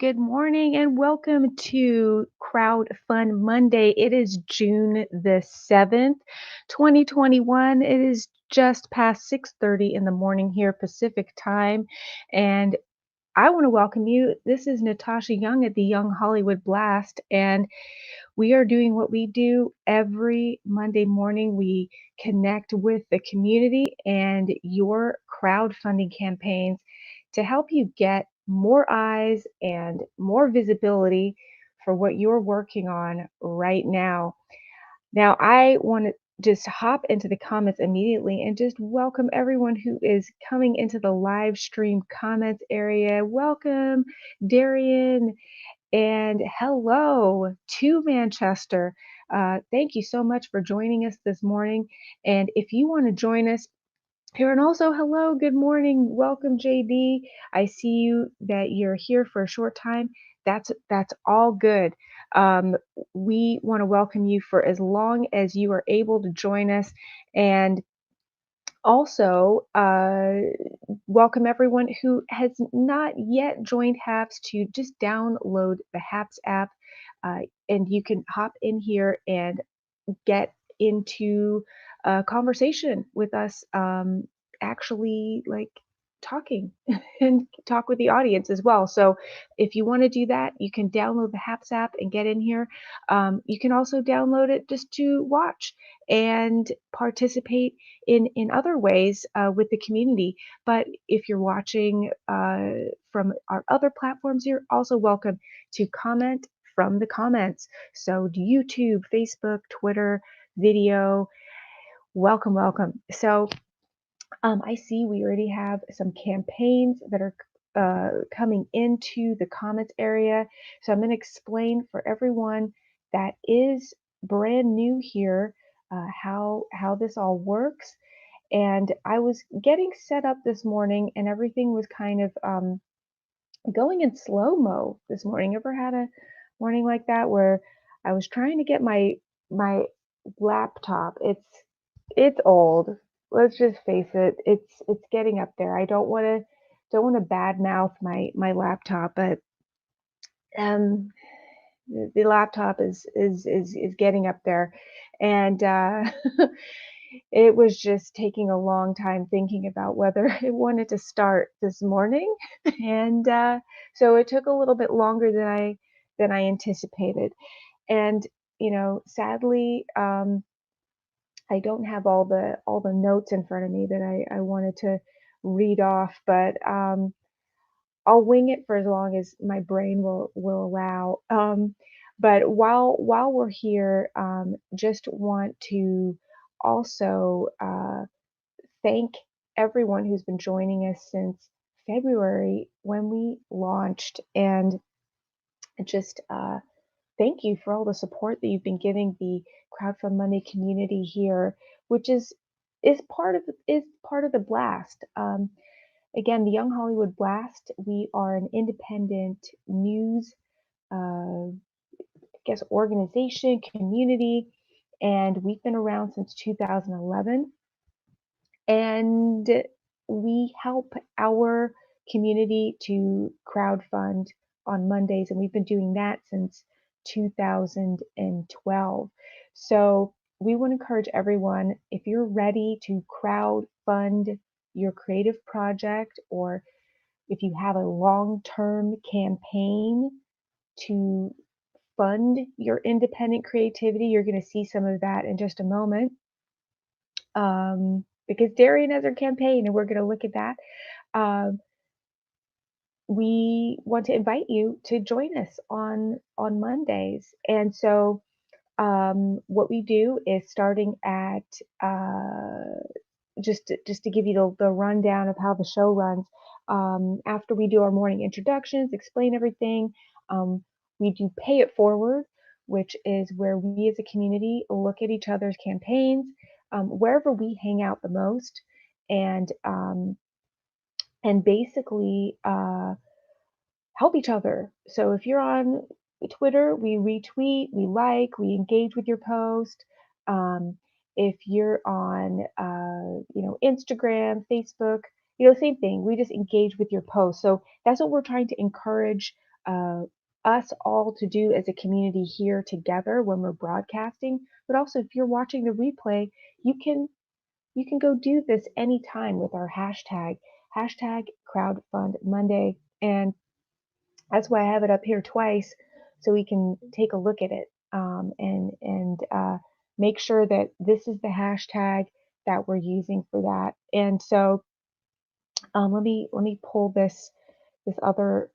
good morning, and welcome to Crowd Fun Monday. It is June the 7th, 2021. It is just past 6:30 in the morning here Pacific time, and I want to welcome you. This is Natasha Young at the Young Hollywood Blast, and we are doing what we do every Monday morning. We connect with the community and your crowdfunding campaigns to help you get more eyes and more visibility for what you're working on right now. Now, I want to just hop into the comments immediately and just welcome everyone who is coming into the live stream comments area. Welcome, Darian, and hello to Manchester. Thank you so much for joining us this morning. And if you want to join us here, and also hello, good morning, welcome, JD. I see you that you're here for a short time. That's all good. We want to welcome you for as long as you are able to join us, and also welcome everyone who has not yet joined HAPS to just download the HAPS app, and you can hop in here and get into a conversation with us, actually like talking and talk with the audience as well. So if you want to do that, you can download the HAPS app and get in here. You can also download it just to watch and participate in other ways with the community. But if you're watching from our other platforms, you're also welcome to comment from the comments. So YouTube, Facebook, Twitter, video, Welcome, welcome. So, I see we already have some campaigns that are coming into the comments area. So I'm going to explain for everyone that is brand new here how this all works. And I was getting set up this morning, and everything was kind of going in slow mo this morning. Ever had a morning like that where I was trying to get my laptop? It's old. Let's just face it. It's getting up there. I don't want to badmouth my laptop, but um the laptop is getting up there, and it was just taking a long time thinking about whether it wanted to start this morning, and so it took a little bit longer than I anticipated, and sadly, I don't have all the notes in front of me that I wanted to read off, but I'll wing it for as long as my brain will allow. But while we're here, just want to also thank everyone who's been joining us since February when we launched, and just thank you for all the support that you've been giving the Crowdfund Money community here, which is part of the blast. Again, the Young Hollywood Blast, we are an independent news, I guess, organization, community, and we've been around since 2011. And we help our community to crowdfund on Mondays, and we've been doing that since 2012. So we want to encourage everyone, if you're ready to crowdfund your creative project, or if you have a long-term campaign to fund your independent creativity, you're going to see some of that in just a moment. Because Darian has her campaign, and we're going to look at that. Um, we want to invite you to join us on Mondays, and so what we do is starting at just to give you the rundown of how the show runs. After we do our morning introductions, explain everything, we do pay it forward, which is where we as a community look at each other's campaigns, wherever we hang out the most, and basically help each other. So if you're on Twitter, we retweet, we like, we engage with your post. If you're on, Instagram, Facebook, same thing. We just engage with your post. So that's what we're trying to encourage us all to do as a community here together when we're broadcasting. But also, if you're watching the replay, you can you can go do this anytime with our hashtag crowdfund Monday, and that's why I have it up here twice, so we can take a look at it, and make sure that this is the hashtag that we're using for that. And so let me pull this other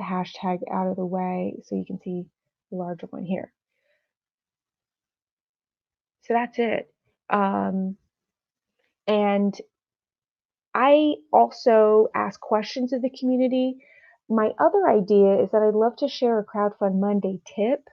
hashtag out of the way so you can see the larger one here. So that's it. And I also ask questions of the community. My other idea is that I'd love to share a Crowdfund Monday tip.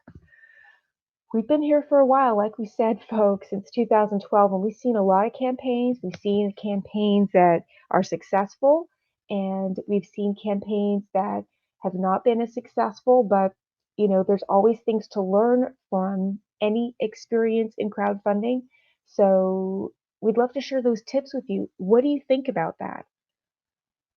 We've been here for a while, like we said, folks, since 2012, and we've seen a lot of campaigns. We've seen campaigns that are successful, and we've seen campaigns that have not been as successful, but there's always things to learn from any experience in crowdfunding. So we'd love to share those tips with you. What do you think about that?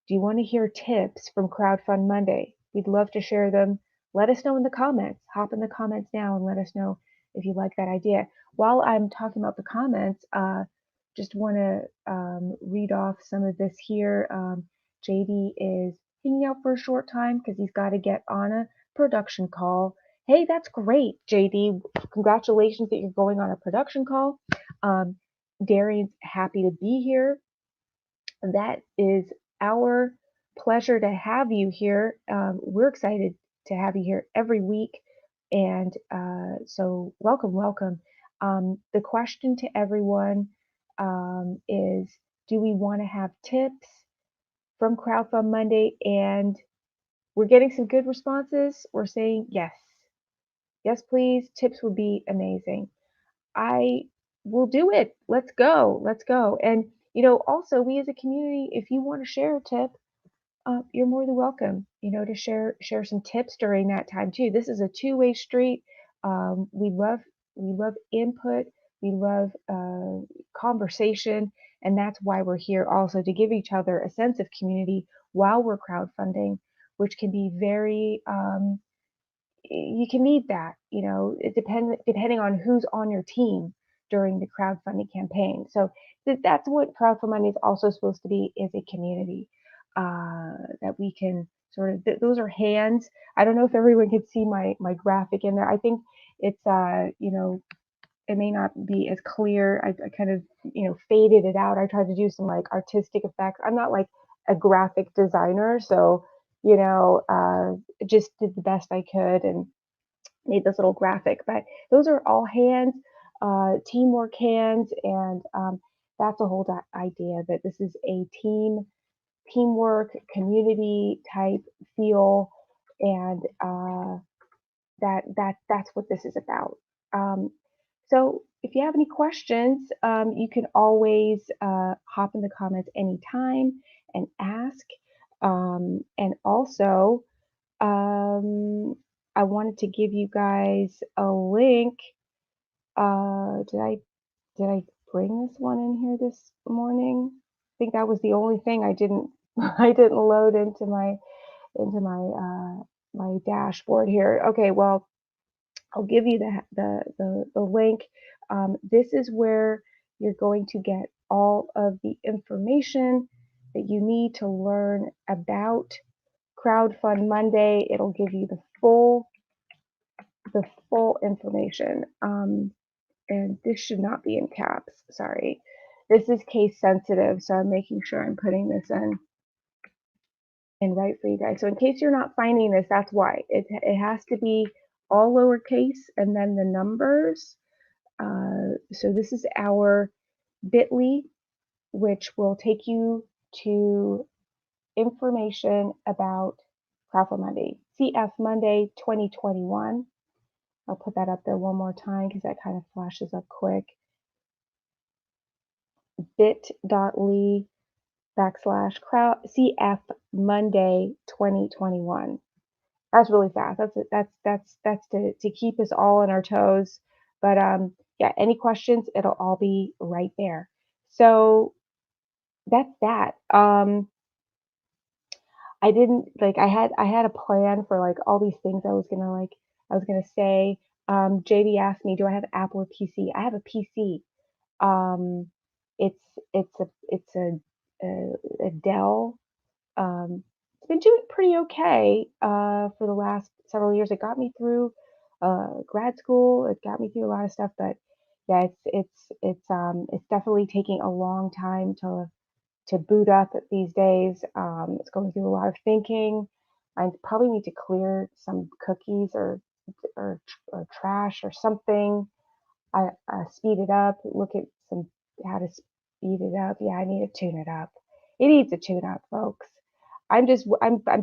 Do you want to hear tips from Crowdfund Monday? We'd love to share them. Let us know in the comments. Hop in the comments now and let us know if you like that idea. While I'm talking about the comments, just want to read off some of this here. JD is hanging out for a short time because he's got to get on a production call. Hey, that's great, JD. Congratulations that you're going on a production call. Darian's happy to be here. That is our pleasure to have you here. We're excited to have you here every week. And so welcome, welcome. The question to everyone, is, do we want to have tips from Crowdfund Monday? And we're getting some good responses. We're saying yes. Yes, please. Tips would be amazing. I will do it. Let's go. Let's go. And, also we as a community, if you want to share a tip, you're more than welcome, to share some tips during that time too. This is a two-way street. We love input. We love conversation, and that's why we're here also to give each other a sense of community while we're crowdfunding, which can be very you can need that, it depending on who's on your team during the crowdfunding campaign. So that's what crowdfunding is also supposed to be, is a community that we can sort of, those are hands. I don't know if everyone can see my graphic in there. I think it's, it may not be as clear. I kind of, faded it out. I tried to do some like artistic effects. I'm not like a graphic designer, so, just did the best I could and made this little graphic. But those are all hands, teamwork hands, and that's a whole idea that this is a teamwork, community type feel, and that's what this is about. Um, so if you have any questions, you can always hop in the comments anytime and ask. And also, I wanted to give you guys a link. Did I bring this one in here this morning? I think that was the only thing I didn't I didn't load into my dashboard here. Okay, well, I'll give you the link. This is where you're going to get all of the information that you need to learn about Crowdfund Monday. It'll give you the full information. And this should not be in caps. Sorry. This is case sensitive, so I'm making sure I'm putting this in right for you guys. So in case you're not finding this, that's why. It has to be all lowercase and then the numbers. So this is our bit.ly, which will take you to information about Crowdfund Monday, CF Monday 2021. I'll put that up there one more time because that kind of flashes up quick. bit.ly /CF Monday 2021. That's really fast. That's to keep us all on our toes. But yeah, any questions, it'll all be right there. So that's that. I didn't like I had a plan for like all these things I was gonna say. JD asked me, do I have Apple or PC? I have a PC. Um, it's a Dell. It's been doing pretty okay for the last several years. It got me through grad school. It got me through a lot of stuff, but yeah, it's definitely taking a long time to boot up these days. It's going through a lot of thinking. I probably need to clear some cookies or, or trash or something. I speed it up, look at some how to speed it up. Yeah, I need to tune it up. It needs a tune up, folks. I'm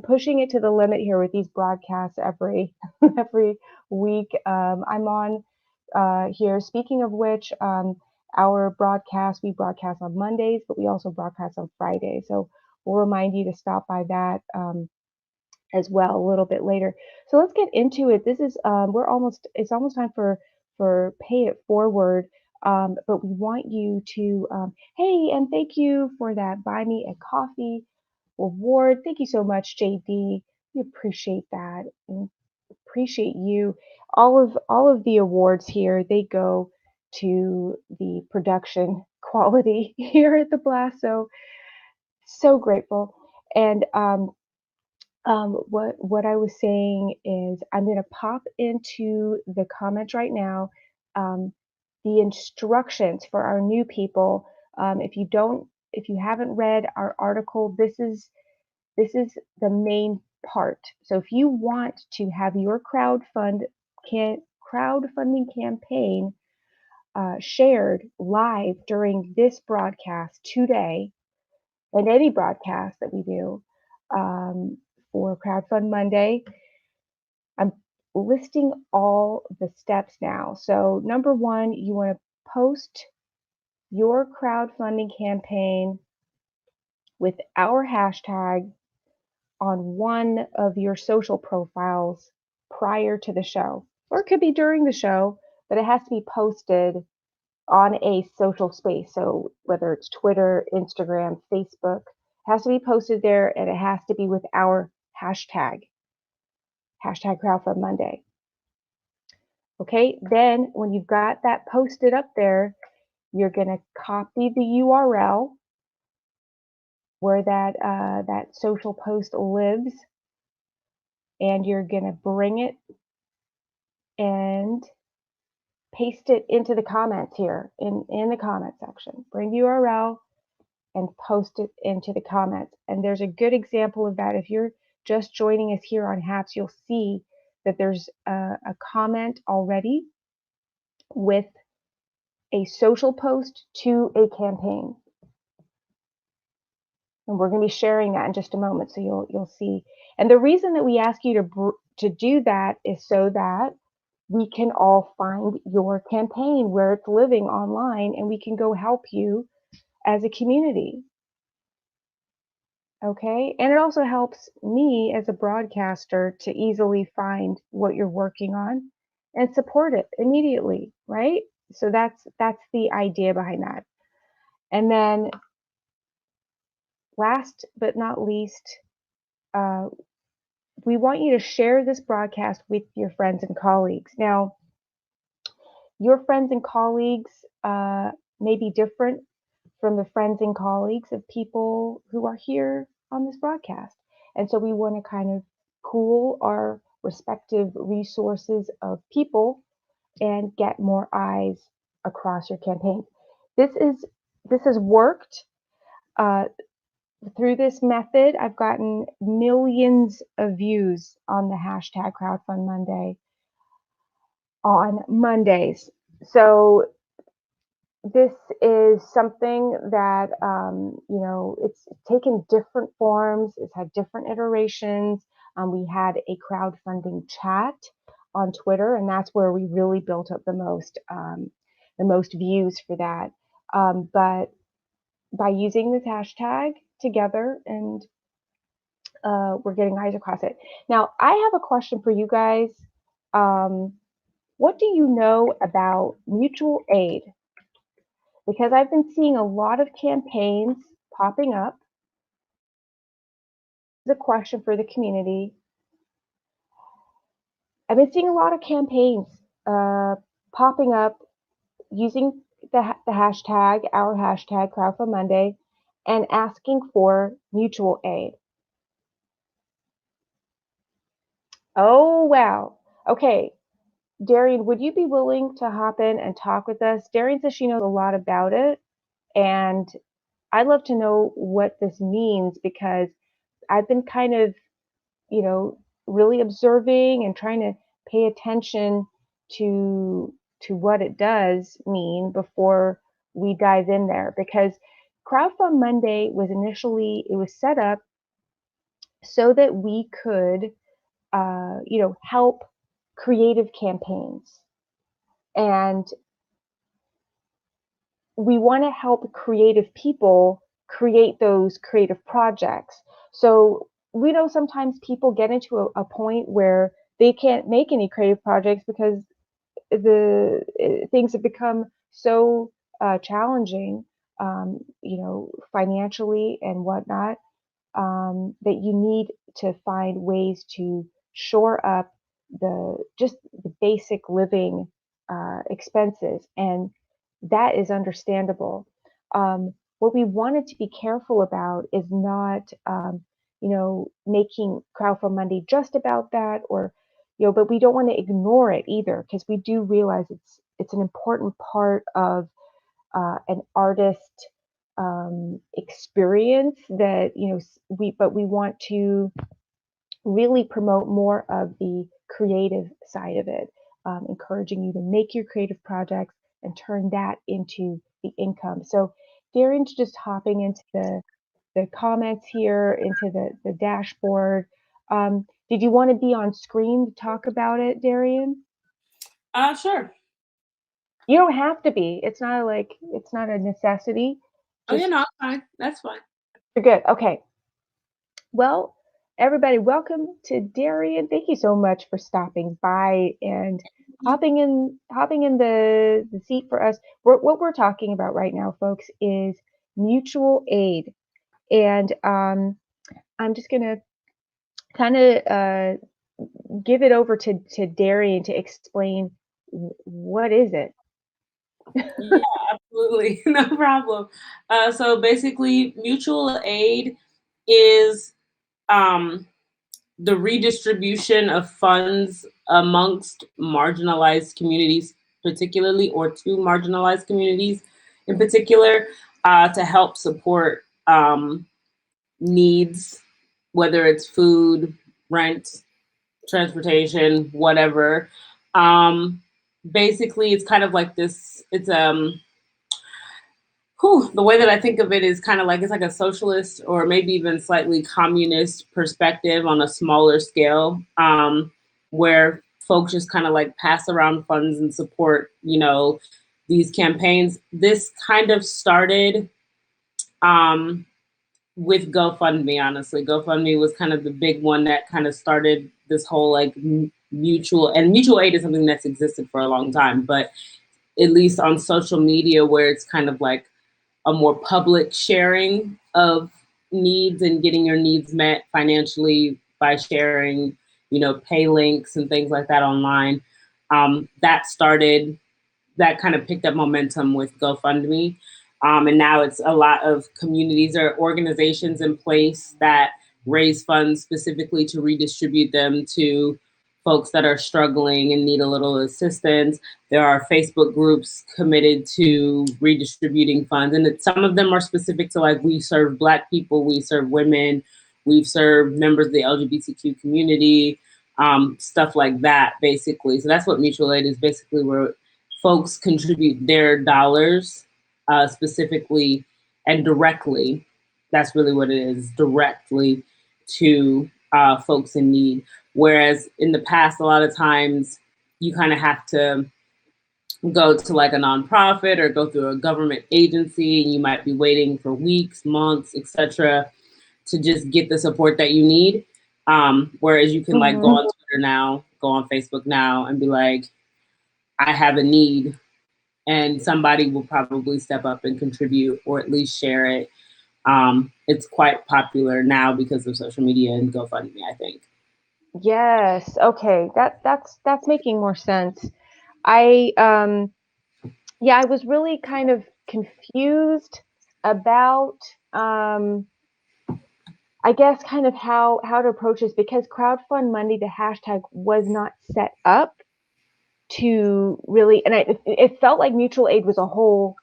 pushing it to the limit here with these broadcasts every every week. I'm on here. Speaking of which, our broadcast, we broadcast on Mondays, but we also broadcast on Fridays. So we'll remind you to stop by that as well a little bit later. So let's get into it. This is it's almost time for pay it forward. But we want you to hey, and thank you for that buy me a coffee reward. Thank you so much, JD. We appreciate that. And appreciate you. All of the awards here, they go to the production quality here at the Blast. So grateful. And what I was saying is I'm going to pop into the comments right now the instructions for our new people. If you haven't read our article, this is the main part. So if you want to have your crowdfunding campaign shared live during this broadcast today, and any broadcast that we do um, for Crowdfund Monday. I'm listing all the steps now. So, number one, you want to post your crowdfunding campaign with our hashtag on one of your social profiles prior to the show, or it could be during the show, but it has to be posted on a social space. So whether it's Twitter, Instagram, Facebook, it has to be posted there, and it has to be with our hashtag crowdfund Monday. Okay, then when you've got that posted up there, you're going to copy the URL where that social post lives, and you're going to bring it and paste it into the comments here in the comment section. Bring the URL and post it into the comments. And there's a good example of that. If you're just joining us here on Haps, you'll see that there's a comment already with a social post to a campaign. And we're going to be sharing that in just a moment, so you'll see. And the reason that we ask you to do that is so that we can all find your campaign where it's living online, and we can go help you as a community. Okay, and it also helps me as a broadcaster to easily find what you're working on and support it immediately, right? So that's the idea behind that. And then last but not least, uh, we want you to share this broadcast with your friends and colleagues. Now, your friends and colleagues may be different from the friends and colleagues of people who are here on this broadcast. And so we want to kind of pool our respective resources of people and get more eyes across your campaign. This has worked. Through this method, I've gotten millions of views on the hashtag crowdfund Monday on Mondays. So this is something that it's taken different forms. It's had different iterations. We had a crowdfunding chat on Twitter, and that's where we really built up the most views for that. But by using this hashtag together, and we're getting eyes across it. Now, I have a question for you guys. What do you know about mutual aid? Because I've been seeing a lot of campaigns popping up. This is a question for the community. I've been seeing a lot of campaigns popping up using the hashtag, our hashtag, Crowdfund Monday, and asking for mutual aid. Oh, wow. Okay. Darian, would you be willing to hop in and talk with us? Darian says she knows a lot about it, and I'd love to know what this means, because I've been kind of, really observing and trying to pay attention to what it does mean before we dive in there. Because Crowdfund Monday it was set up so that we could, help creative campaigns. And we want to help creative people create those creative projects. So we know sometimes people get into a point where they can't make any creative projects because the things have become so challenging, financially and whatnot, that you need to find ways to shore up the basic living expenses, and that is understandable. What we wanted to be careful about is not, making Crowdfund Monday just about that, or but we don't want to ignore it either, because we do realize it's an important part of an artist experience that we want to really promote more of the creative side of it, encouraging you to make your creative projects, and turn that into the income. So Darren's just hopping into the comments here, into the dashboard. Did you want to be on screen to talk about it, Darian? Sure. You don't have to be. It's not a necessity. Oh, yeah, Just no, fine. That's fine. you're good. Okay. Well, everybody, welcome to Darian. Thank you so much for stopping by and hopping in the seat for us. What we're talking about right now, folks, is mutual aid. And I'm just gonna kind of give it over to Darian to explain what is it. Yeah, absolutely. No problem. So basically, mutual aid is um, the redistribution of funds amongst marginalized communities, particularly, or to marginalized communities in particular, to help support needs, whether it's food, rent, transportation, whatever. Um, Basically, it's kind of like this. It's the way that I think of it is kind of like it's like a socialist or maybe even slightly communist perspective on a smaller scale, where folks just kind of like pass around funds and support, these campaigns. This kind of started um, with GoFundMe, honestly. GoFundMe was kind of the big one that kind of started this whole like mutual aid is something that's existed for a long time, but at least on social media where it's kind of like a more public sharing of needs and getting your needs met financially by sharing, pay links and things like that online. That kind of picked up momentum with GoFundMe. And now it's a lot of communities or organizations in place that raise funds specifically to redistribute them to folks that are struggling and need a little assistance. There are Facebook groups committed to redistributing funds, and some of them are specific to like we serve Black people, we serve women, we've served members of the LGBTQ community, stuff like that, basically. So that's what mutual aid is basically, where folks contribute their dollars specifically and directly. That's really what it is, directly to folks in need. Whereas in the past, a lot of times you kind of have to go to like a nonprofit or go through a government agency, and you might be waiting for weeks, months, etc., to just get the support that you need. Whereas you can like go on Twitter now, go on Facebook now, and be like, I have a need, and somebody will probably step up and contribute or at least share it. It's quite popular now because of social media and GoFundMe, I think. Yes. Okay. That's making more sense. I yeah, I was really kind of confused about I guess kind of how to approach this, because crowdfund Monday, the hashtag, was not set up to really, and it felt like mutual aid was a whole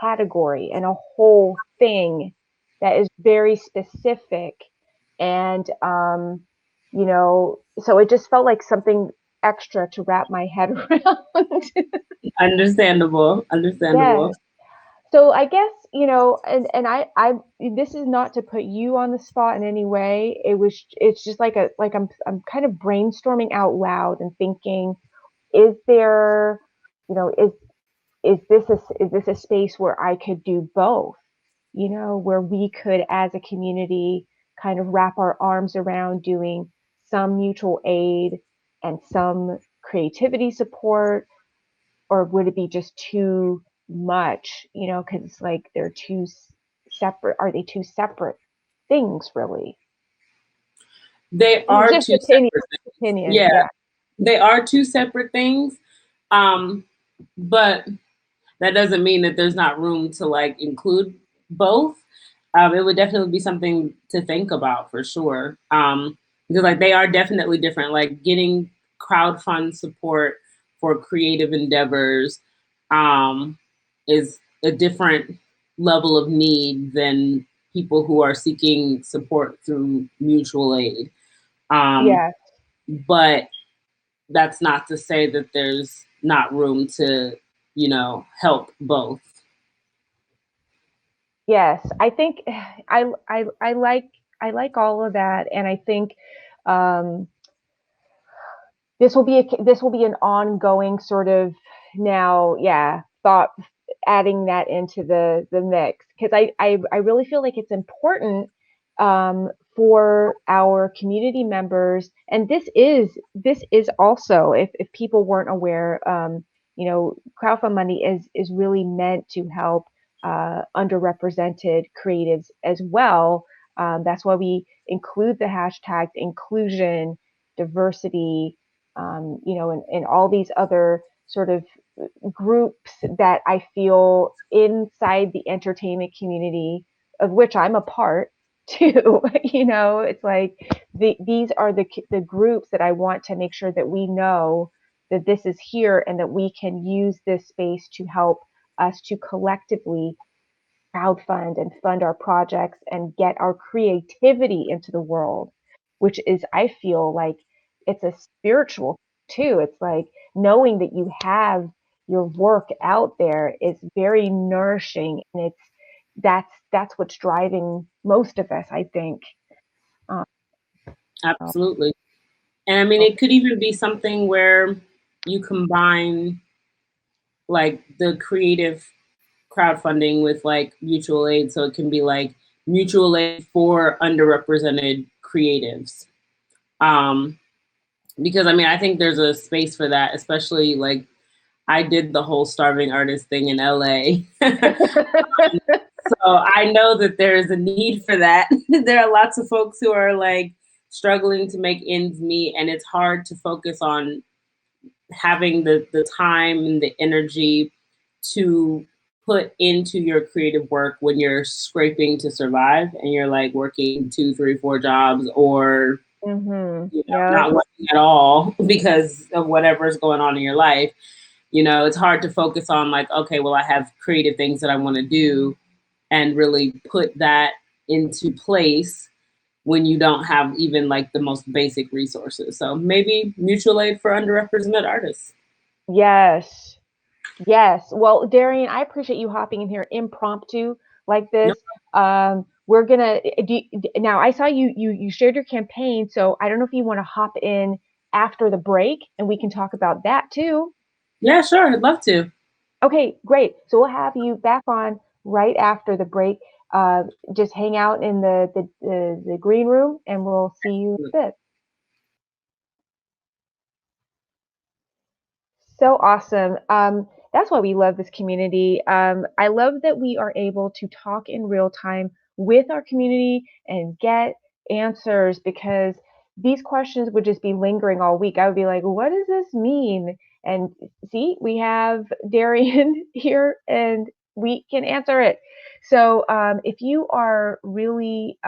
category and a whole thing that is very specific, and so it just felt like something extra to wrap my head around. Understandable. Yes. Understandable. So I guess, and I this is not to put you on the spot in any way. It's just like I'm kind of brainstorming out loud and thinking, is there, is this a space where I could do both? Where we could, as a community, kind of wrap our arms around doing some mutual aid and some creativity support, or would it be just too much? Because it's like they're two separate. Are they two separate things, really? They are Just two separate things. opinion. Yeah, Yeah. they are two separate things. Um, but that doesn't mean that there's not room to like include both. It would definitely be something to think about for sure. Because like they are definitely different. Like getting crowdfund support for creative endeavors is a different level of need than people who are seeking support through mutual aid. Um, Yeah. but that's not to say that there's not room to help both. Yes, I think I like all of that, and I think um, this will be an ongoing sort of now, yeah, thought adding that into the mix because I really feel like it's important for our community members, and this is also if people weren't aware, crowdfund money is really meant to help underrepresented creatives as well. That's why we include the hashtag inclusion, diversity, and all these other sort of groups that I feel inside the entertainment community, of which I'm a part too. It's like these are the groups that I want to make sure that we know that this is here and that we can use this space to help us to collectively crowdfund and fund our projects and get our creativity into the world, which is, I feel like it's a spiritual too. It's like knowing that you have your work out there is very nourishing, and that's what's driving most of us, I think. Um, Absolutely. And I mean, it could even be something where you combine like the creative crowdfunding with like mutual aid. So it can be like mutual aid for underrepresented creatives. Um, because I mean, I think there's a space for that, especially like I did the whole starving artist thing in LA. So I know that there is a need for that. There are lots of folks who are like struggling to make ends meet, and it's hard to focus on having the time and the energy to put into your creative work when you're scraping to survive and you're like working 2, 3, 4 jobs or Yeah. not working at all because of whatever's going on in your life. It's hard to focus on like, okay, well, I have creative things that I want to do and really put that into place when you don't have even like the most basic resources. So maybe mutual aid for underrepresented artists. Yes. Yes. Well, Darian, I appreciate you hopping in here impromptu like No, this. We're gonna now. I saw you shared your campaign, so I don't know if you want to hop in after the break, and we can talk about that too. yeah, sure, I'd love to. Okay, great. So we'll have you back on right after the break. Just hang out in the green room, and we'll see you in a bit. So awesome. That's why we love this community. I love that we are able to talk in real time with our community and get answers because these questions would just be lingering all week. I would be like, what does this mean? And see, we have Darian here and we can answer it. So if you are really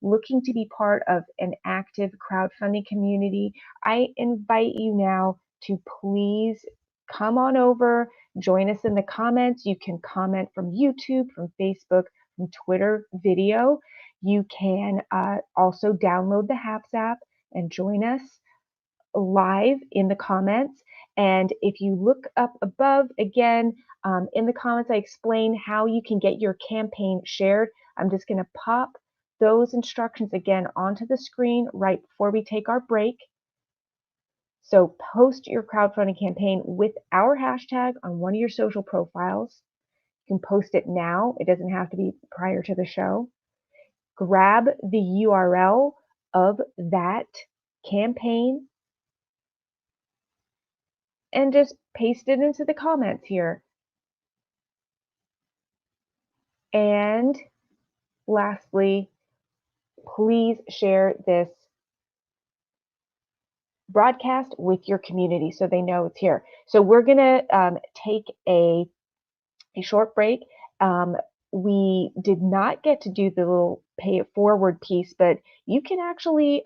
looking to be part of an active crowdfunding community, I invite you now to please come on over, join us in the comments. You can comment from YouTube, from Facebook, from Twitter video. You can also download the HAPS app and join us live in the comments. And if you look up above again, in the comments, I explain how you can get your campaign shared. I'm just going to pop those instructions again onto the screen right before we take our break. So post your crowdfunding campaign with our hashtag on one of your social profiles. You can post it now. It doesn't have to be prior to the show. Grab the URL of that campaign and just paste it into the comments here. And lastly, please share this broadcast with your community so they know it's here. So we're going to take a short break. Um, we did not get to do the little pay it forward piece, but you can actually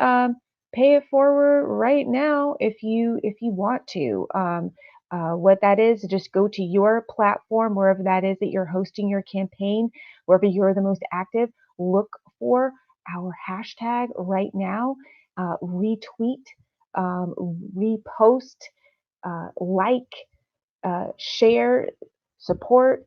pay it forward right now if you want to. What that is, just go to your platform, wherever that is that you're hosting your campaign, wherever you're the most active. Look for our hashtag right now. Retweet, repost, like share, support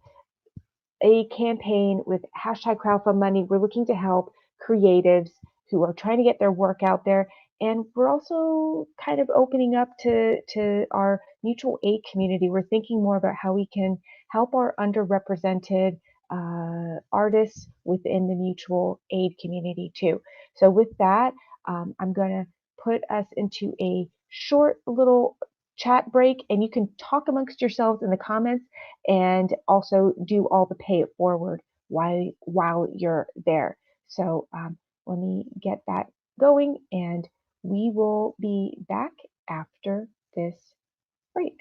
a campaign with hashtag crowdfund money. We're looking to help creatives who are trying to get their work out there. And we're also kind of opening up to our mutual aid community. We're thinking more about how we can help our underrepresented artists within the mutual aid community too. So with that, I'm going to put us into a short little chat break, and you can talk amongst yourselves in the comments and also do all the pay it forward while you're there. So let me get that going, and we will be back after this break.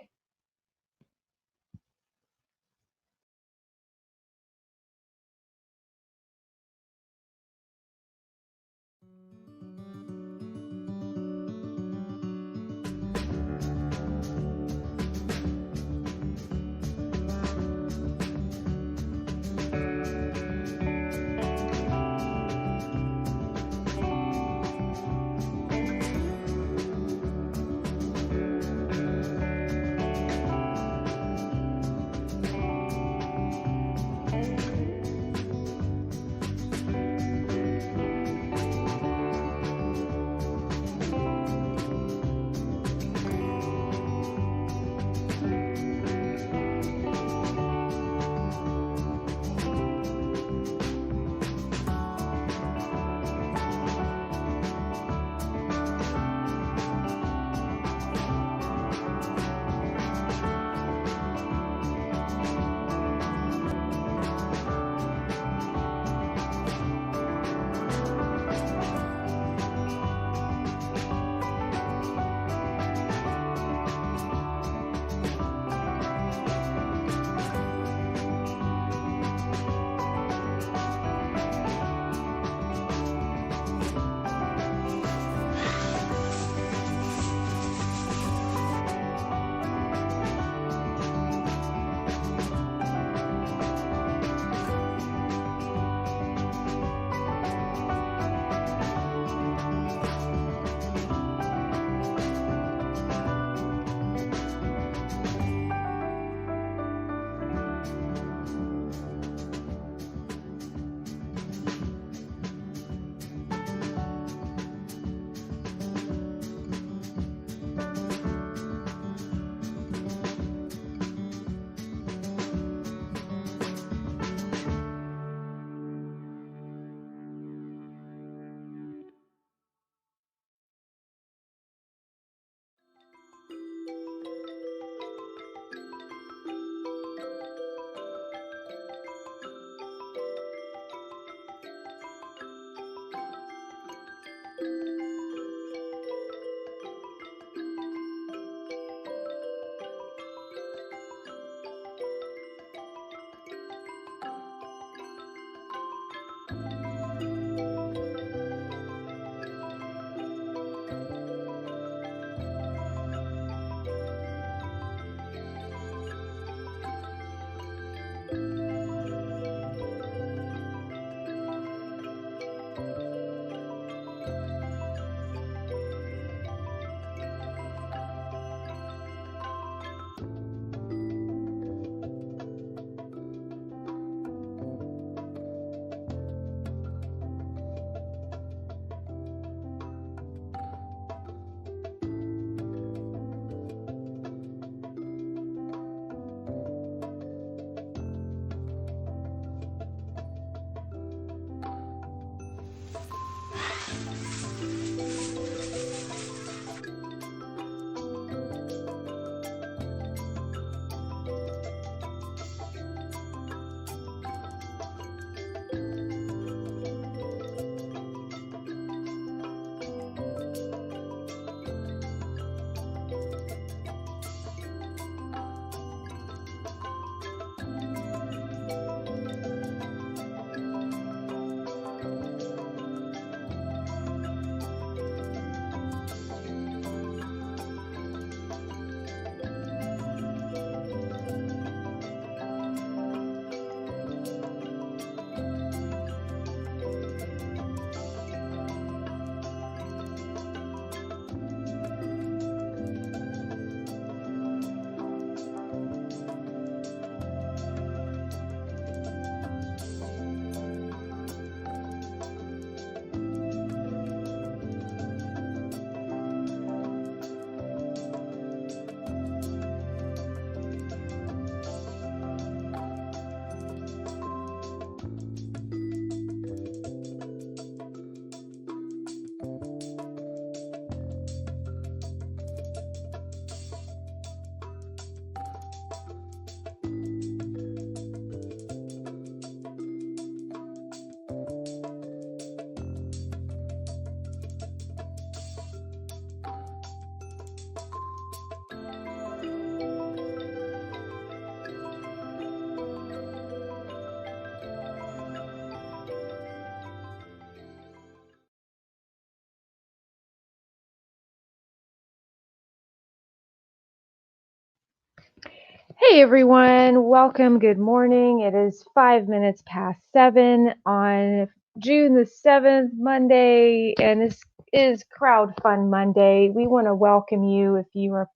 Hey everyone, welcome. Good morning. It is 5 minutes past 7 on June the 7th, Monday, and this is Crowd Fund Monday. We want to welcome you if you are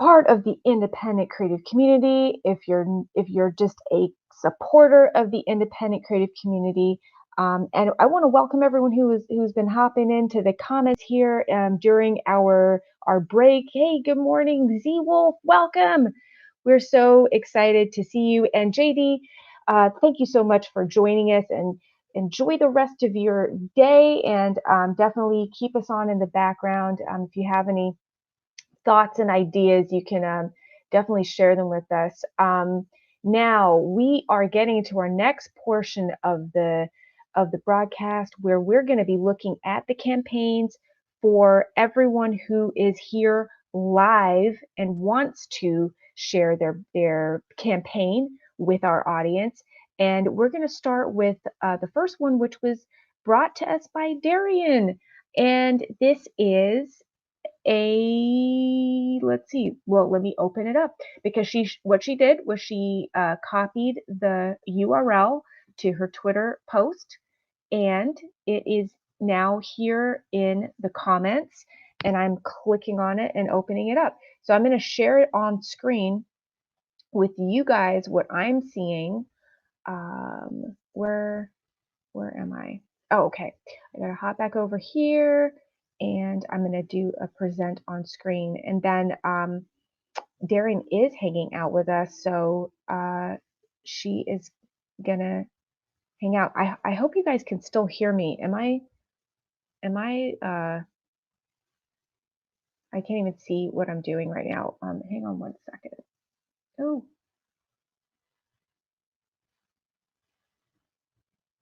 part of the independent creative community, if you're just a supporter of the independent creative community. And I want to welcome everyone who's been hopping into the comments here during our break. Hey, good morning, Z Wolf. Welcome. We're so excited to see you. And JD, thank you so much for joining us, and enjoy the rest of your day. And definitely keep us on in the background. If you have any thoughts and ideas, you can definitely share them with us. Now we are getting to our next portion of the broadcast, where we're going to be looking at the campaigns for everyone who is here live and wants to share their campaign with our audience. And we're going to start with the first one, which was brought to us by Darian. And this is let's see, well, let me open it up, because what she did was she copied the URL to her Twitter post, and it is now here in the comments, and I'm clicking on it and opening it up. So I'm going to share it on screen with you guys what I'm seeing. Where am I? Oh, okay. I gotta hop back over here, and I'm gonna do a present on screen. And then Darren is hanging out with us, so she is gonna hang out. I hope you guys can still hear me. Am I I can't even see what I'm doing right now. Hang on one second. Oh,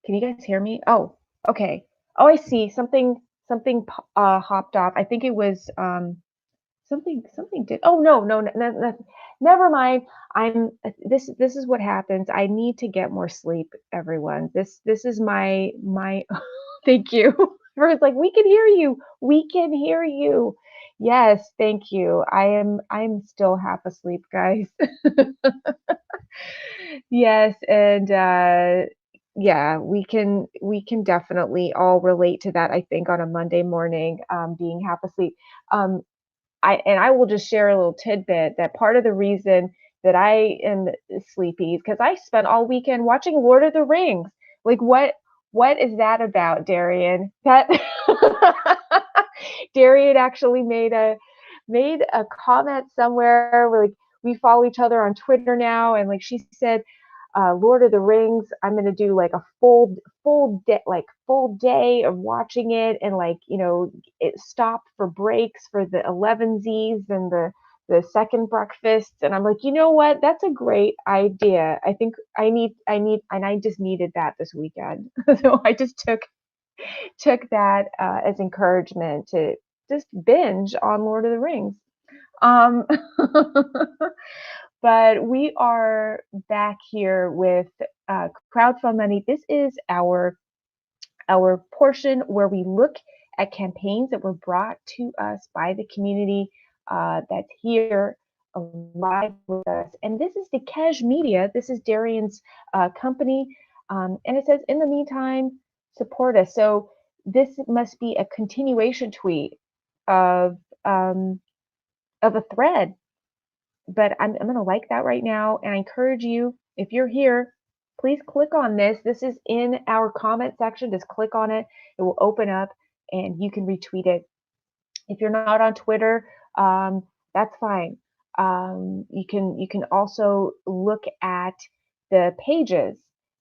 can you guys hear me? Oh, okay. Oh, I see. Something hopped off. I think it was something did. Oh, no, never mind. This is what happens. I need to get more sleep, everyone. This is my thank you. It's like, we can hear you. We can hear you. Yes, thank you. I'm still half asleep, guys. Yes, and yeah, we can definitely all relate to that, I think, on a Monday morning, being half asleep. Um, I will just share a little tidbit that part of the reason that I am sleepy is because I spent all weekend watching Lord of the Rings. Like, what is that about, Darian? That Darian actually made a comment somewhere where, like, we follow each other on Twitter now, and like she said, Lord of the Rings, I'm gonna do like a full day of watching it, and like, it stopped for breaks for the 11Zs and the second breakfasts, and I'm like, you know what? That's a great idea. I think and I just needed that this weekend. So I just took that as encouragement to just binge on Lord of the Rings. Um, but we are back here with crowdfund money. This is our portion where we look at campaigns that were brought to us by the community that's here live with us. And this is Dekej Media. This is Darian's company. And it says, in the meantime, support us. So this must be a continuation tweet of a thread, but I'm going to like that right now. And I encourage you, if you're here, please click on this. This is in our comment section. Just click on it. It will open up and you can retweet it. If you're not on Twitter, that's fine. You can also look at the pages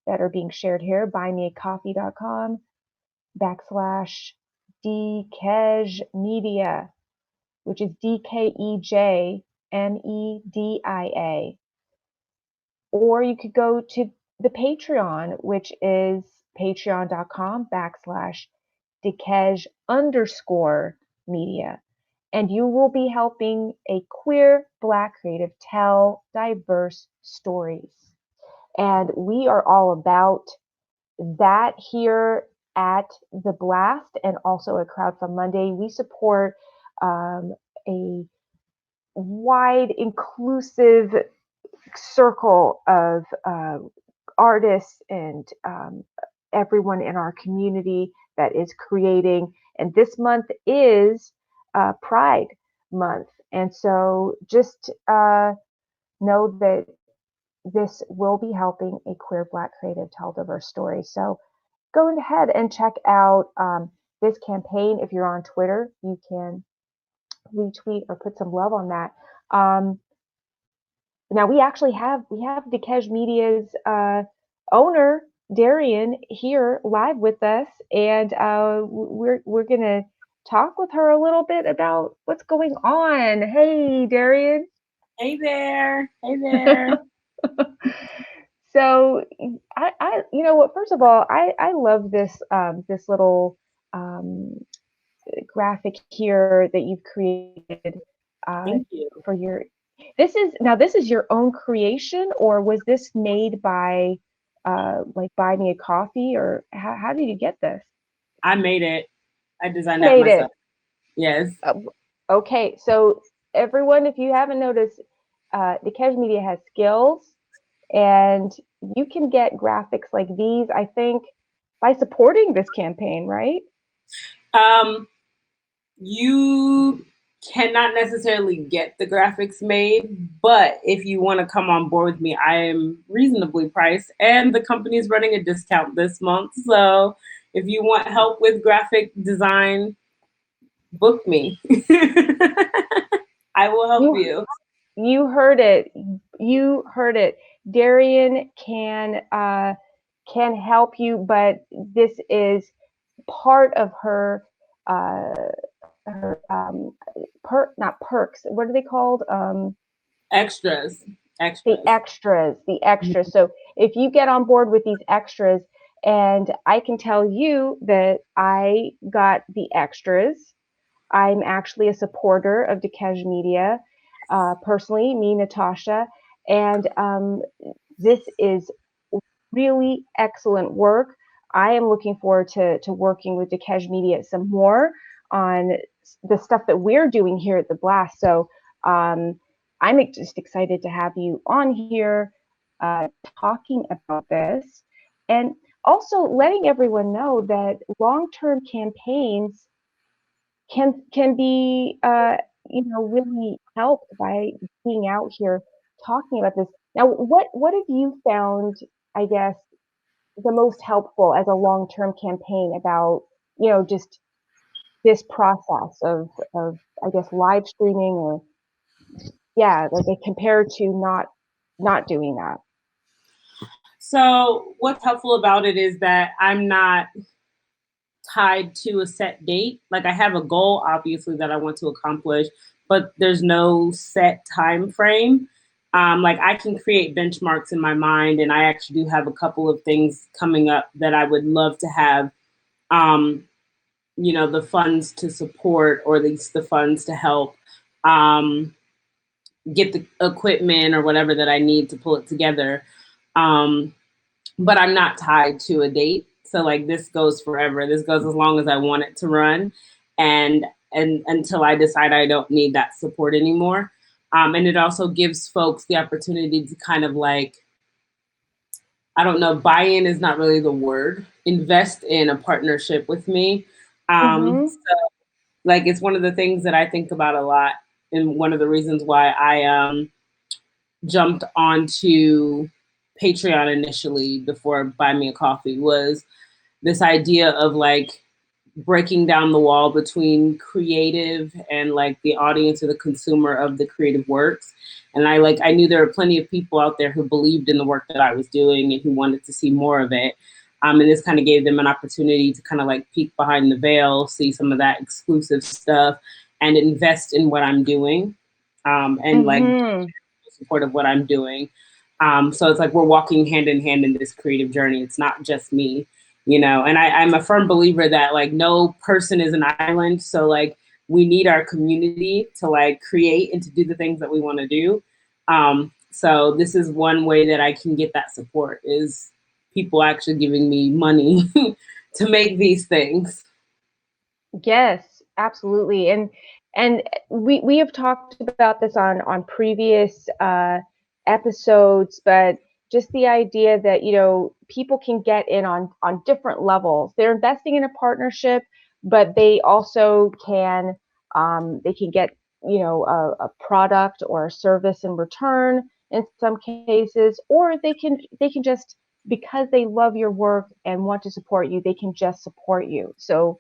that are being shared here. buymeacoffee.com/Dekej Media, which is DKEJMEDIA. Or you could go to the Patreon, which is patreon.com/Dekej_media. And you will be helping a queer Black creative tell diverse stories. And we are all about that here at The Blast, and also at Crowdfund Monday. We support a wide, inclusive circle of artists and everyone in our community that is creating. And this month is Pride Month. And so just know that this will be helping a queer Black creative tell diverse stories. So go ahead and check out this campaign. If you're on Twitter, you can retweet or put some love on that. Now we have Dikej Media's owner Darian here live with us, and we're gonna talk with her a little bit about what's going on. Hey, Darian. Hey there. Hey there. So you know what? First of all, I love this this little um, graphic here that you've created uh, Thank you. for your. This is your own creation, or was this made by like Buy Me a Coffee, or how did you get this? I made it. I designed that Made it. myself. Yes. Okay, so everyone, if you haven't noticed, the Cash Media has skills, and you can get graphics like these, I think, by supporting this campaign, right? Um, you cannot necessarily get the graphics made, but if you want to come on board with me, I am reasonably priced, and the company is running a discount this month. So if you want help with graphic design, book me. I will help You you. you heard it. You heard it. Darian can help you, but this is part of her uh her not perks. What are they called? Extras. The Extras. extras, the extras. So if you get on board with these extras, and I can tell you that I got the extras. I'm actually a supporter of Dikej Media, personally, me, Natasha, and this is really excellent work. I am looking forward to working with Dikej Media some more on the stuff that we're doing here at the Blast. So I'm just excited to have you on here talking about this, and also letting everyone know that long-term campaigns can be really helped by being out here talking about this. Now, what have you found, I guess, the most helpful as a long-term campaign about, just this process of I guess live streaming, or yeah, like compared to not doing that. So what's helpful about it is that I'm not tied to a set date. Like I have a goal, obviously, that I want to accomplish, but there's no set time frame. Like I can create benchmarks in my mind, and I actually do have a couple of things coming up that I would love to have, um, the funds to support, or at least the funds to help um, get the equipment or whatever that I need to pull it together. Um, but I'm not tied to a date. So like this goes forever. This goes as long as I want it to run, and until I decide I don't need that support anymore. And it also gives folks the opportunity to kind of like, I don't know, buy-in is not really the word. Invest in a partnership with me. Mm-hmm. So like it's one of the things that I think about a lot, and one of the reasons why I jumped onto Patreon initially before Buy Me a Coffee was this idea of like breaking down the wall between creative and like the audience or the consumer of the creative works. And I knew there were plenty of people out there who believed in the work that I was doing and who wanted to see more of it. And this kind of gave them an opportunity to kind of like peek behind the veil, see some of that exclusive stuff, and invest in what I'm doing. And like Mm-hmm. support of what I'm doing. So it's like we're walking hand in hand in this creative journey. It's not just me, and I'm a firm believer that like no person is an island. So like we need our community to like create and to do the things that we want to do. So this is one way that I can get that support is people actually giving me money to make these things. Yes, absolutely. And we have talked about this on previous episodes, but just the idea that, people can get in on different levels. They're investing in a partnership, but they also they can get, a product or a service in return in some cases, or they can just, because they love your work and want to support you, they can just support you. So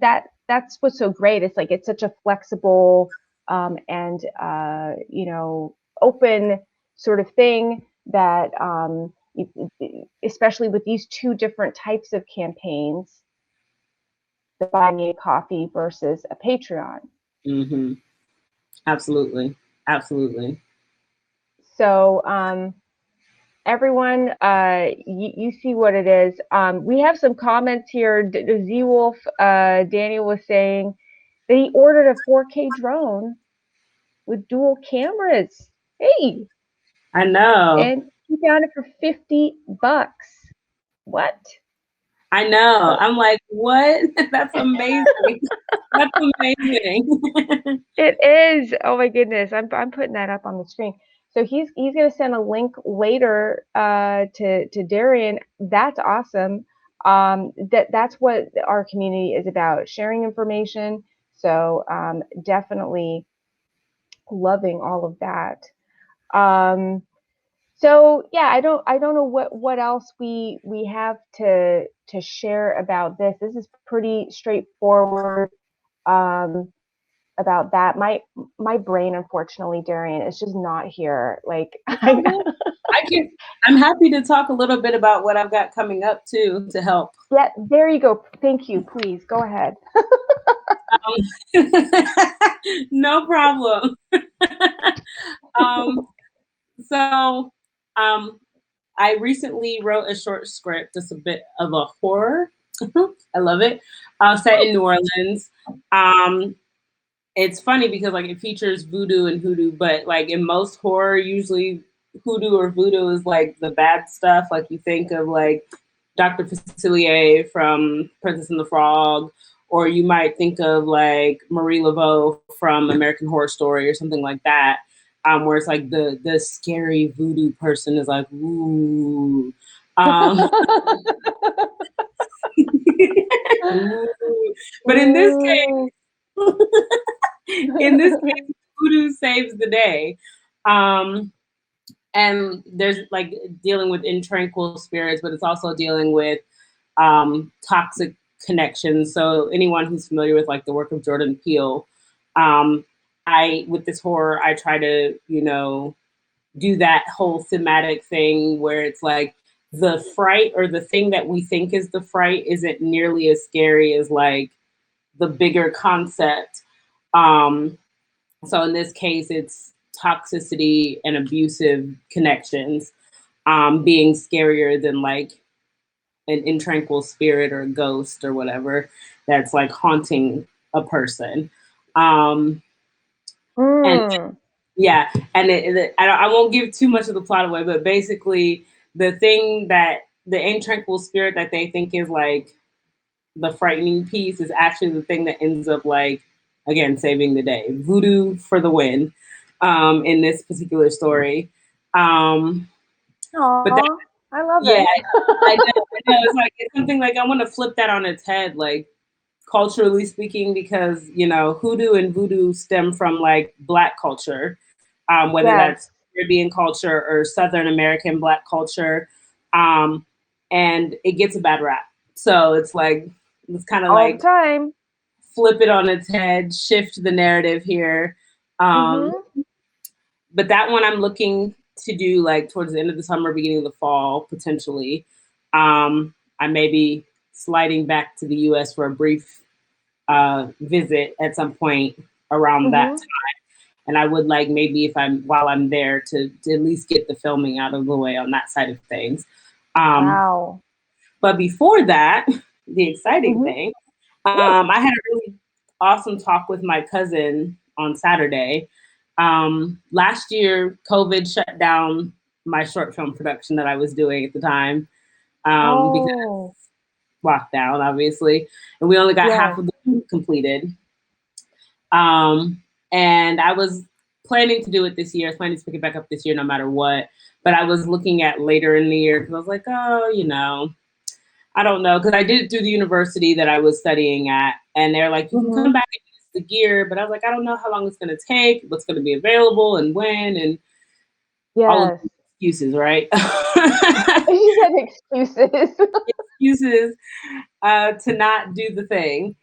that's what's so great. It's like it's such a flexible and open sort of thing that especially with these two different types of campaigns, the Buy Me a Coffee versus a Patreon. Mm-hmm. Absolutely. Absolutely. So everyone, you see what it is. We have some comments here. Z Wolf, Daniel was saying that he ordered a 4K drone with dual cameras. Hey, I know. and he found it for $50. What? I know. So I'm like, what? That's amazing. That's amazing. it is. Oh my goodness. I'm putting that up on the screen. So he's gonna send a link later to Darian. That's awesome. That's what our community is about, sharing information. So definitely loving all of that. Um, So yeah, I don't know what else we have to share about this. This is pretty straightforward about that. My brain, unfortunately, Darian, is just not here. Like I I can. I'm happy to talk a little bit about what I've got coming up too to help. yeah, there you go. Thank you. Please go ahead. No problem. um, so, um, I recently wrote a short script. It's a bit of a horror. I love it. Set in New Orleans. Um, it's funny because like it features voodoo and hoodoo, but like in most horror, usually hoodoo or voodoo is like the bad stuff. Like you think of like Dr. Facilier from Princess and the Frog, or you might think of like Marie Laveau from American Horror Story or something like that. Where it's like the scary voodoo person is like, ooh. Um, ooh. But in this Ooh. case, in this case, voodoo saves the day. Um, and there's like dealing with intranquil spirits, but it's also dealing with toxic connections. So anyone who's familiar with like the work of Jordan Peele, I with this horror, I try to do that whole thematic thing where it's like the fright or the thing that we think is the fright isn't nearly as scary as like the bigger concept. Um, so in this case, it's toxicity and abusive connections being scarier than like an intranquil spirit or a ghost or whatever that's like haunting a person. Um, and Mm. yeah, and I won't give too much of the plot away, but basically, the thing that the intranquil spirit that they think is like the frightening piece is actually the thing that ends up like again saving the day. Voodoo for the win in this particular story. Um, but that, Aw, I love yeah, it. I know. It's like it's something like I want to flip that on its head, like culturally speaking, because hoodoo and voodoo stem from like Black culture, whether Yes, that's Caribbean culture or Southern American Black culture, um, and it gets a bad rap. So it's kind of all the like time. flip it on its head, shift the narrative here. Um, Mhm. but that one I'm looking to do like towards the end of the summer, beginning of the fall, potentially. I may be sliding back to the US for a brief visit at some point around that Mhm. time. And I would like maybe if I'm while I'm there to at least get the filming out of the way on that side of things. Um, Wow. but before that, the exciting Mhm. thing, Woo. I had a really awesome talk with my cousin on Saturday. Last year, COVID shut down my short film production that I was doing at the time because Oh, lockdown, obviously, and we only got half yes. of the completed. Um, and I was planning to do it this year. I was planning to pick it back up this year no matter what. But I was looking at later in the year because I was like, oh, I don't know. Because I did it through the university that I was studying at. And they're like, you can come Mhm. back and use the gear. But I was like, I don't know how long it's going to take, what's going to be available, and when, and all of Yes. these excuses, right? She said excuses. Excuses to not do the thing.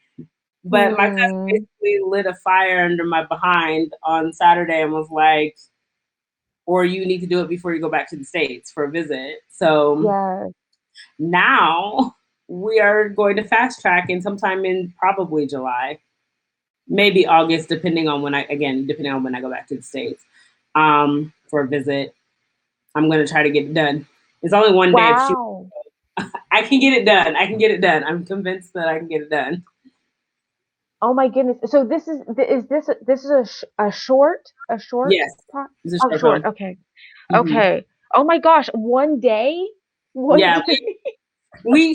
But my cousin Hmm. basically lit a fire under my behind on Saturday and was like, or you need to do it before you go back to the States for a visit. So Yes. now we are going to fast track in sometime in probably July, maybe August, depending on when I go back to the States for a visit. I'm going to try to get it done. It's only one day of shoot. Wow. I can get it done. I can get it done. I'm convinced that I can get it done. Oh my goodness. So this is a short Yes, pro it's a oh, short short. film. Okay. Hmm. Okay. Oh my gosh, one day? One Yeah, day. we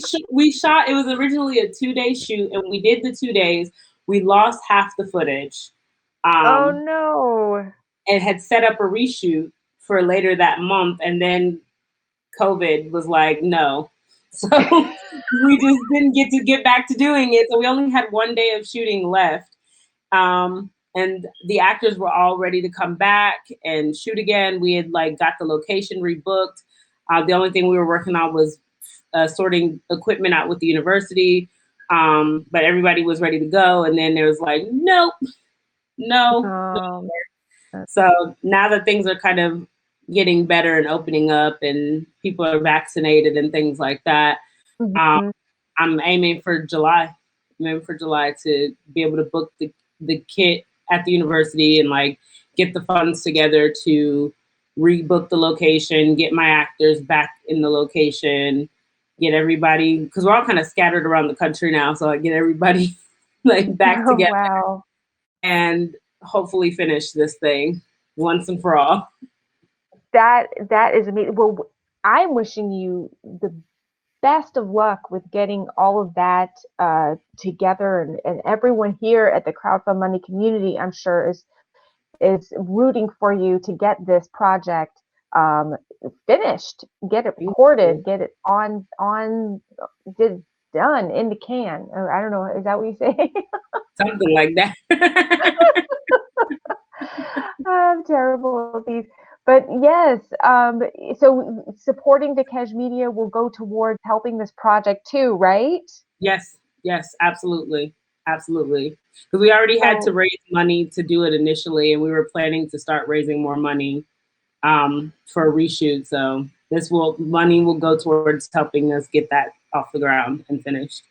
shot. It was originally a 2 day shoot, and we did the 2 days. We lost half the footage, Oh um, no. and had set up a reshoot for later that month, and then COVID was like, no. So we just didn't get back to doing it. So we only had 1 day of shooting left. And the actors were all ready to come back and shoot again. We had like got the location rebooked. The only thing we were working on was sorting equipment out with the university. But everybody was ready to go. And then there was like, nope, no. Um, So now that things are kind of getting better and opening up and people are vaccinated and things like that, um, mhm. I'm aiming for July. I'm aiming for July to be able to book the kit at the university and like get the funds together to rebook the location, get my actors back in the location, get everybody because we're all kind of scattered around the country now. So I get everybody like back Oh, together wow. and hopefully finish this thing once and for all. That is amazing. Well, I'm wishing you the best of luck with getting all of that together, and everyone here at the Crowdfund Money community, I'm sure, is rooting for you to get this project um, finished, get it recorded, get it did done in the can. Or I don't know, is that what you say? Something like that. I'm terrible at these. But yes, so supporting the Cash Media will go towards helping this project too, right? Yes, yes, absolutely. Absolutely. Because we already had to So raise money to do it initially, and we were planning to start raising more money for a reshoot. So money will go towards helping us get that off the ground and finished.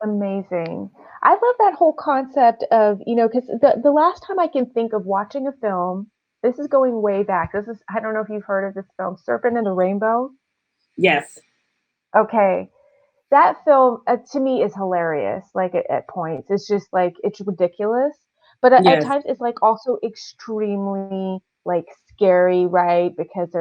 amazing. I love that whole concept of, because the last time I can think of watching a film, this is going way back. I don't know if you've heard of this film, Serpent and the Rainbow. Yes, Okay. That film to me is hilarious, like at points. It's just like, it's ridiculous. But at yes. times it's like also extremely like scary, right? Because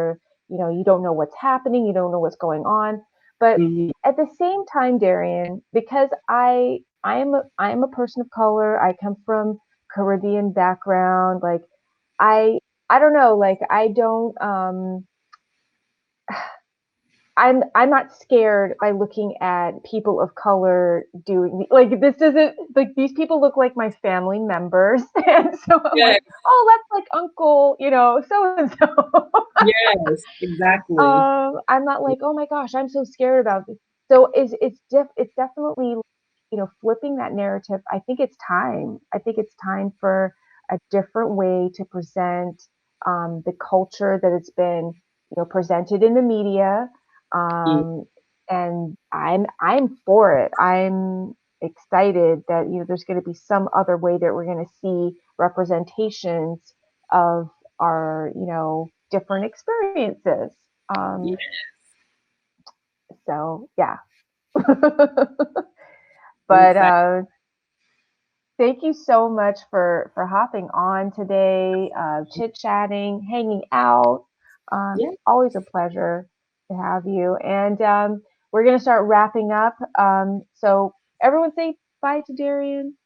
you don't know what's happening, you don't know what's going on. But Mhm. at the same time, Darian, because I am a person of color, I come from Caribbean background, like I I don't know, like I don't I'm not scared by looking at people of color doing like this doesn't like these people look like my family members, and so I'm Yes, like, oh, that's like Uncle, so and so. yes, exactly. I'm not like, oh my gosh, I'm so scared about this. So it's definitely, flipping that narrative. I think it's time. I think it's time for a different way to present the culture that it's been, presented in the media. Mm, Um, and I'm for it. I'm excited that there's going to be some other way that we're going to see representations of our different experiences. yeah, So yeah. I'm But excited. thank you so much for hopping on today, chit chatting, hanging out. Yeah, Always a pleasure to have you. And we're gonna start wrapping up. So everyone say bye to Darian.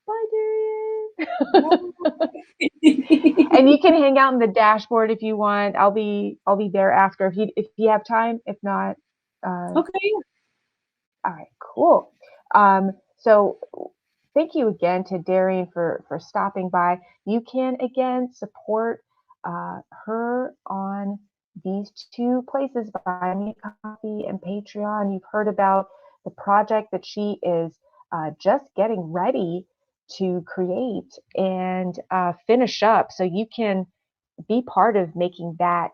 Bye, Darian. And you can hang out in the dashboard if you want. I'll be there after if you have time. If not, Okay. all right, cool. So thank you again to Darian for stopping by. You can again support her on these two places, Buy Me a Coffee and Patreon. You've heard about the project that she is just getting ready to create and finish up, so you can be part of making that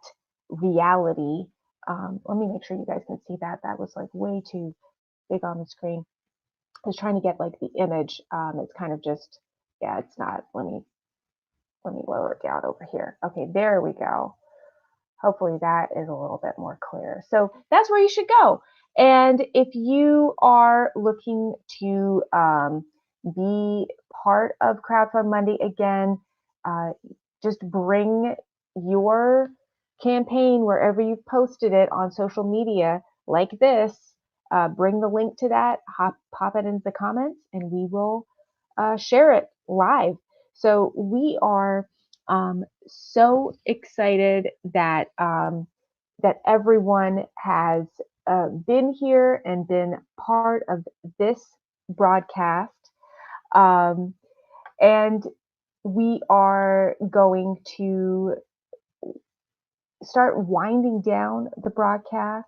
reality. Let me make sure you guys can see that. That was like way too big on the screen. I was trying to get like the image. It's kind of just, yeah, it's not. Let me lower it down over here. Okay, there we go. Hopefully that is a little bit more clear. So that's where you should go. And if you are looking to be part of Crowdfund Monday again, uh, just bring your campaign wherever you've posted it on social media like this. Bring the link to that, pop it into the comments, and we will share it live. So we are so excited that that everyone has been here and been part of this broadcast. Um, and we are going to start winding down the broadcast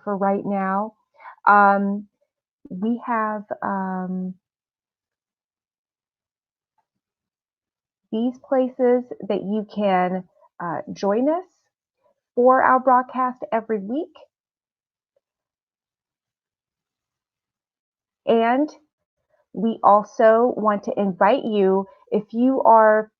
for right now. We have these places that you can join us for our broadcast every week. And we also want to invite you, if you are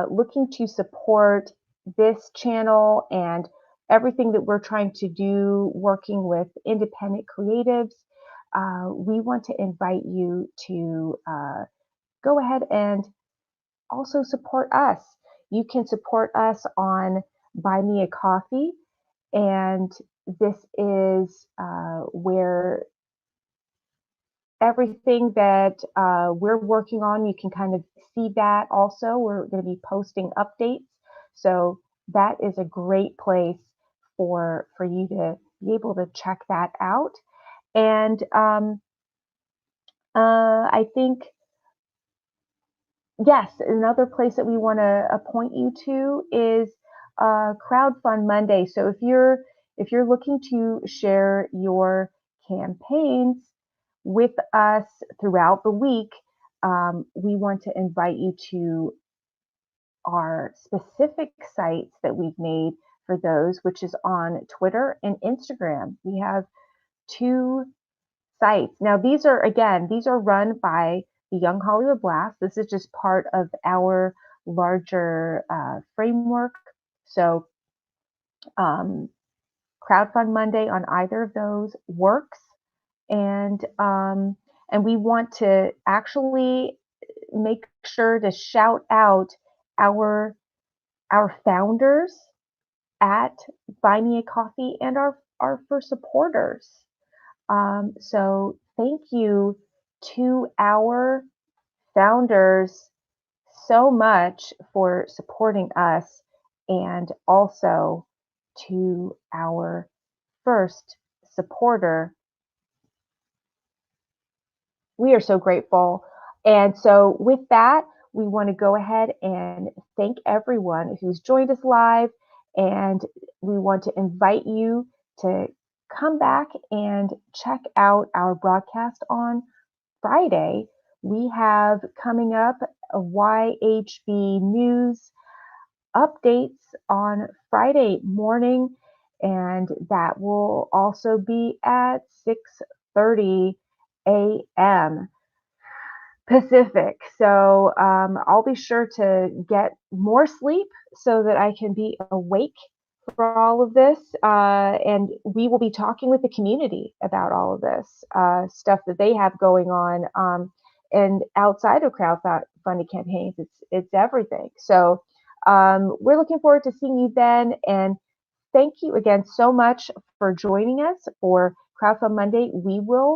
looking to support this channel and everything that we're trying to do working with independent creatives, we want to invite you to go ahead and also support us. You can support us on Buy Me a Coffee, and this is where everything that we're working on, you can kind of see that also. We're going to be posting updates. So that is a great place for you to be able to check that out. And I think, yes, another place that we want to point you to is Crowdfund Monday. So if you're looking to share your campaigns with us throughout the week, we want to invite you to our specific sites that we've made for those, which is on Twitter and Instagram. We have two sites. Now, these are run by the Young Hollywood Blast. This is just part of our larger framework. So, Crowdfund Monday on either of those works, and we want to actually make sure to shout out our our founders at Buy Me a Coffee and our first supporters. So thank you to our founders so much for supporting us, and also to our first supporter. We are so grateful. And so with that, we want to go ahead and thank everyone who's joined us live. And we want to invite you to come back and check out our broadcast on Friday. We have coming up a YHB News updates on Friday morning, and that will also be at 6:30 a.m. Pacific. So I'll be sure to get more sleep so that I can be awake for all of this. And we will be talking with the community about all of this stuff that they have going on. And outside of crowdfunding campaigns, it's everything. So we're looking forward to seeing you then. And thank you again so much for joining us for Crowdfund Monday. We will